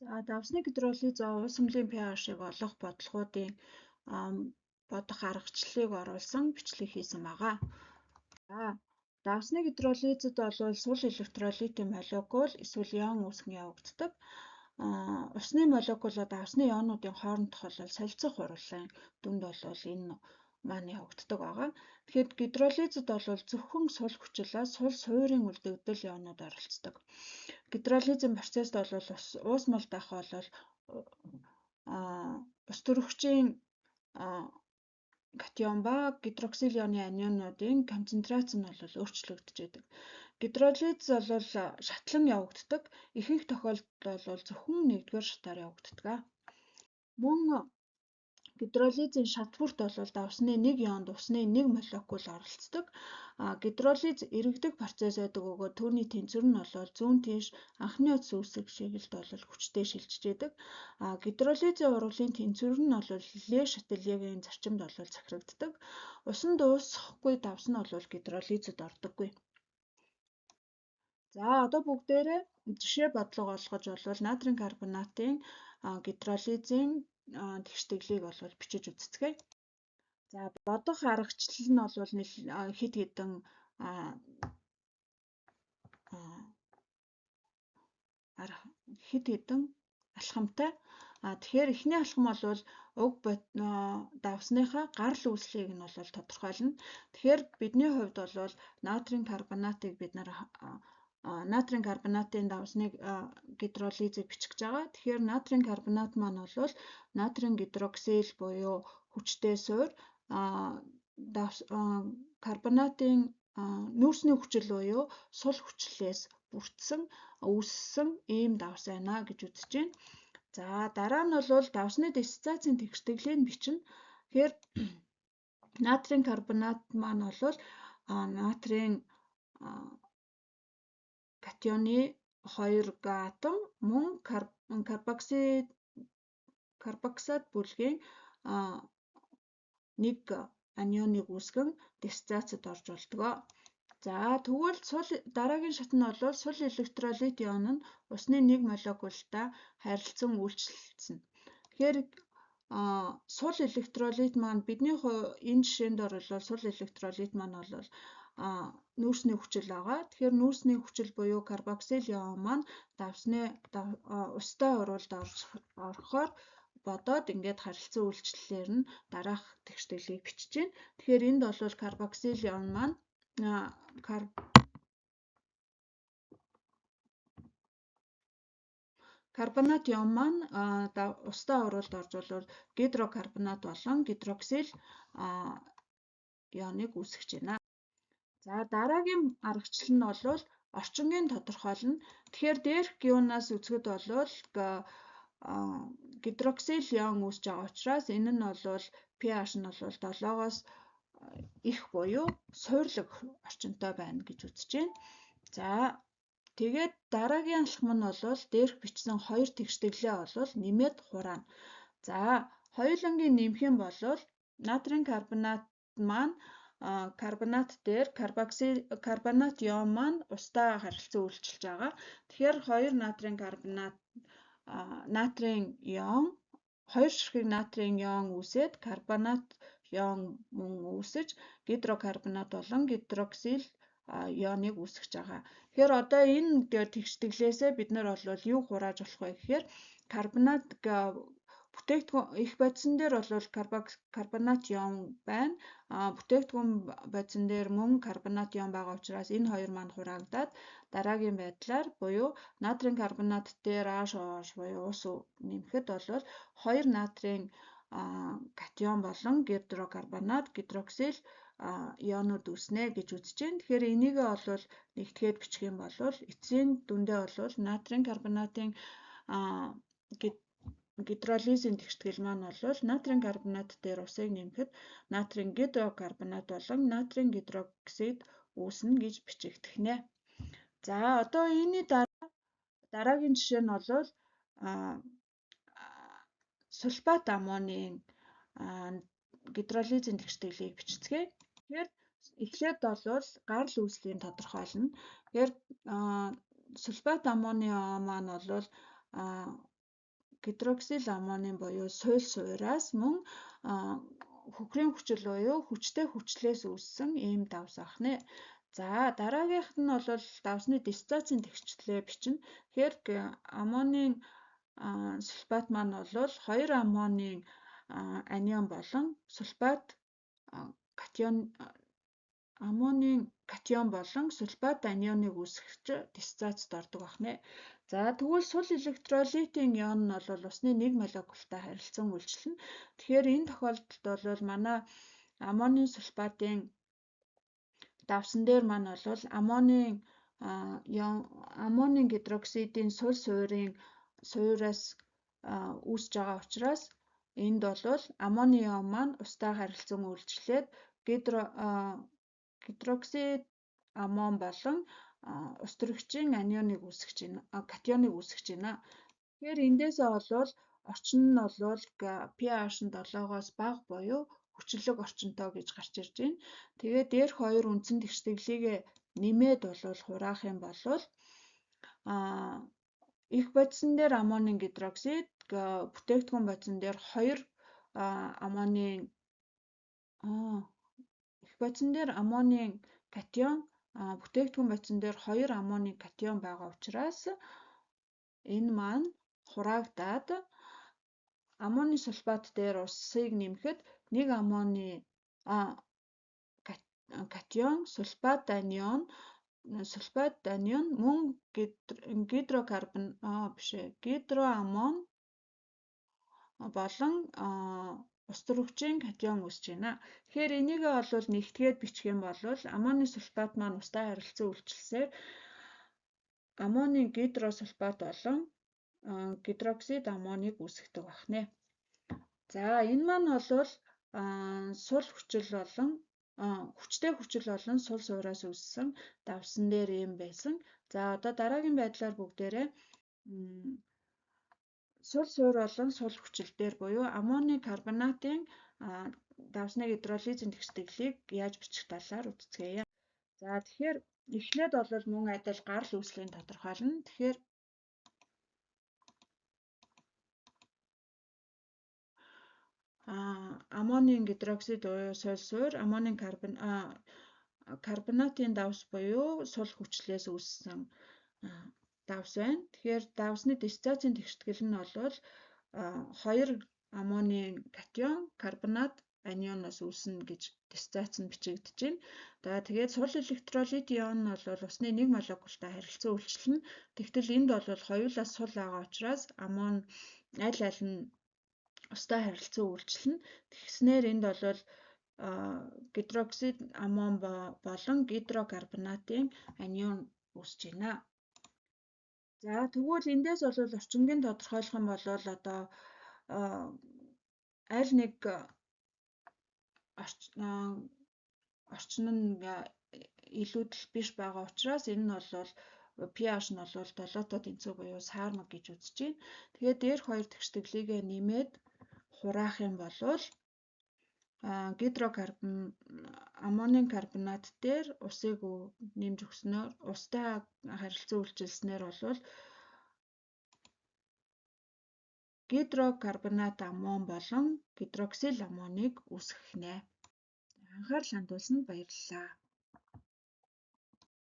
За давсны гидролиза уус сүмлийн pH-ыг олох бодлогуудын бодох аргачлалыг оруулсан бичлэг хийсэн байгаа. За давсны гидролизад бол сул электролитийн молекул эсвэл ион үүсгэн явагддаг. Усны молекулууд давсны ионуудын хоорондох бол солилцох хурлын дүнд бол энэ маань явагддаг байгаа. Тэгэхээр гидролизад бол зөвхөн сул хүчлээс сул суурийн үлдэгдэл ионууд оролцдог. Гидролизын процессд бол уус мал дах бол ус төрөгчийн катион ба гидроксил ионы анионуудын концентрац нь бол өөрчлөгдөж байдаг. Гидролиз бол шатлан явагддаг. Ихэнх тохиолдолд бол зөвхөн нэгдүгээр шатаар явагддаг. Мөн гидролизын шат бүрт бол давсны нэг ионд усны нэг молекул оролцдог. Гидролиз эргэдэг процесс байдаг өгөө түүний тэнцвэр нь бол зүүн тийш анхны утас үүсэх шигэлт бол хүчтэй шилжиж байдаг. Гидролизийн урвалын тэнцвэр нь бол Ле Шателиегийн зарчимд бол захирагддаг. Усанд уусахгүй давс нь бол гидролизад ордоггүй. За одоо бүгдээрээ жишээ бодлого олгож бол натрийн карбонатын гидролизийн тэгштэглийг бол бичиж үзцгээе. За бодох аргачлал нь бол хэд хэдэн алхамтай. Тэгэхээр эхний алхам бол уг давсныхаа гарал үүслийг нь бол тодорхойлно. Тэгэхээр бидний хувьд бол натрийн карбонатыг бид натрийн карбонатын давсныг гидролизыг бичих гэж байгаа. Тэгэхээр натрийн карбонат маань бол натрийн гидроксил буюу хүчтэй суур, карбонатын нүүрсний хүчил буюу сул хүчлээс бүрдсэн үүссэн ийм давс байна гэж үзэж байна. За дараа нь бол давсны диссоциацийн тэгштэглийг бичнэ. Тэгэхээр натрийн карбонат маань бол натрийн катионы 2 г атом мөн карбоксид бүлгийн 1 анионыг үүсгэн диссоциацид орж болдог. За тэгвэл дараагийн шат нь бол сул электролит ион нь усны нэг молекултай харилцан үйлчлэлцэн. Тэгэхээр сул электролит маань бидний энэ жишээнд бол сул электролит маань бол нүүрсний хүчил байгаа. Тэгэхээр нүүрсний хүчил буюу карбоксил ион маань давсны устай урвалд орохоор бодоод ингээд харилцан үйлчлэлээр нь дараах тэгштэглийг бичиж байна. Тэгэхээр энд бол карбоксил ион маань карбонат ион маань устай урвалд орж болвол гидрокарбонат болон гидроксил ионыг үүсгэж байна. За дараагийн аргачлал нь бол орчингийн тодорхойлно. Тэгэхээр дээрх геонаас үзэхэд бол гидроксил ион үүсэж байгаа учраас энэ нь бол pH нь бол 7-оос их буюу суурлаг орчинтой байна гэж үзэж байна. За тэгээд дараагийн алхам нь бол дээрх бичсэн хоёр тэгштэглээ бол нэмээд хураана. За хоёулангийн нэмэх юм бол натрийн карбонат маань карбонат дээр карбонат ион маань устай харилцан үйлчилж байгаа. Тэгэхээр хоёр натрийн карбонат натрийн ион хоёр ширхэг натрийн ион үүсээд карбонат ион мөн үүсэж гидрокарбонат болон гидроксил ионыг үүсгэж байгаа. Тэгэхээр одоо энэ тэгштэглээсээ бид нар бол юу хурааж болох вэ гэхээр карбонат бүтээгдэхүүн их бодисон дээр бол карбонат ион байна. Бүтээгдэхүүн бодисон дээр мөн карбонат ион байгаа учраас энэ хоёр маань хураагдаад дараагийн байдлаар буюу натрийн карбонат дээр HOH буюу ус нэмэхэд бол хоёр натрийн катион болон гидрокарбонат, гидроксил ионууд үүснэ гэж үзэж байна. Тэгэхээр энийг бол нэгтгээд бичих юм бол эцсийн дүндээ бол натрийн карбонатын гидролизийн тэгштгэл маань бол натрийн карбонат дээр усыг нэмэхэд натрийн гидрокарбонат болон натрийн гидроксид үүснэ гэж бичигдэнэ. За одоо энэний дараагийн жишээ нь бол сульфат аммонийн гидролизийн тэгштэглийг бичцгээе. Тэгэхээр эхлээд бол гарал үүслийн тодорхойлно. Тэгэхээр сульфат аммоны маань бол гидроксил аммоний буюу суйль суураас мөн хөхрийн хүчил буюу хүчтэй хүчлээс үүссэн ийм давс ахнэ. За дараагийнх нь бол давсны диссоциацийн тэгшлээ бичнэ. Тэгэхээр аммонийн сульфат маань бол 2 аммонийн анион болон сульфат катион аммонийн катион болон сульфат анионыг үүсгэж диссоциацид ордог байна. За тэгвэл сул электролитийн ион нь бол усны нэг молекултай харилцан үйлчлэнэ. Тэгэхээр энэ тохиолдолд бол манай аммонийн сульфатын давсан дээр маань бол аммонийн гидроксидын суль суураас үүсэж байгаа учраас энд бол аммоний ион маань устай харилцан үйлчлээд гидроксид аммон болон ус төрөгчийн анионыг үүсгэж байна. Катионыг үүсгэж байна. Тэгэхээр эндээсээ болвол орчин нь бол pH нь 7-оос бага буюу хүчлэг орчинтой гэж гарч ирж байна. Тэгээд дээрх хоёр үндсэн тэгштэглийг нэмээд бол хураах юм бол их бодисон дээр аммонийн гидроксид, бүтээгдэхүүн бодисон дээр 2 аммонийн их бодисон дээр аммонийн катион, бүтээгдэхүүн бодисон дээр 2 аммонийн катион байгаа учраас энэ маань хураагдаад аммоний сульфат дээр усыг нэмэхэд 1 аммоний катион, сульфат анион мөн гидроаммон болон ус төрөгчийн катион үүсэж байна. Тэгэхээр энийг бол нэгтгээд бичих юм бол аммоний сульфат маань устай харилцан үйлчлсээр аммоний гидросульфат болон гидроксид аммоныг үүсгдэг байна. За энэ маань бол сул хүчил болон хүчтэй хүчил болон сул суураас үүссэн давсан дээр юм байсан. За одоо дараагийн байдлаар бүгдээрээ сул суур болон сул хүчил дээр буюу аммоний карбонатын давсны гидролизийн тэгштэглийг яаж бичих талаар үздэцгээе. За тэгэхээр эхлээд бол мөн адил гарал үүслийн тодорхойлно. Тэгэхээр аммонийн гидроксид буюу сул суур, аммонийн карбонатын давс буюу сул хүчлээс үүссэн давс байна. Тэгэхээр давсны диссоциацийн тэгштгэл нь бол 2 аммонийн катион, карбонат анионоос үүснэ гэж диссоциац нь бичигдэж байна. За тэгээд сул электролит ион нь бол усны нэг молекултай харилцан үйлчлэнэ. Тэгтэл энд бол хоёулаа сул байгаа учраас аммон аль аль нь устай харилцан үйлчлэнэ. Тэгснээр энд бол гидроксид аммон болон гидрокарбонатын анион үүсэж байна. За тэгвэл эндээс бол орчингийн тодорхойлох юм бол одоо аль нэг орчин нь илүүдэл биш байгаа учраас энэ нь бол pH нь бол 7-той тэнцүү буюу саармаг гэж үзэж байна. Тэгээд дээрх хоёр тэгштэглийг нэмээд хураах юм бол аммонийн карбонат дээр усыг нэмж өгснөөр устай харилцан үйлчилснээр бол гидрокарбонат аммон болон гидроксил аммоныг үүсгэх нэ. Анхаарал хандуулсанд баярлалаа.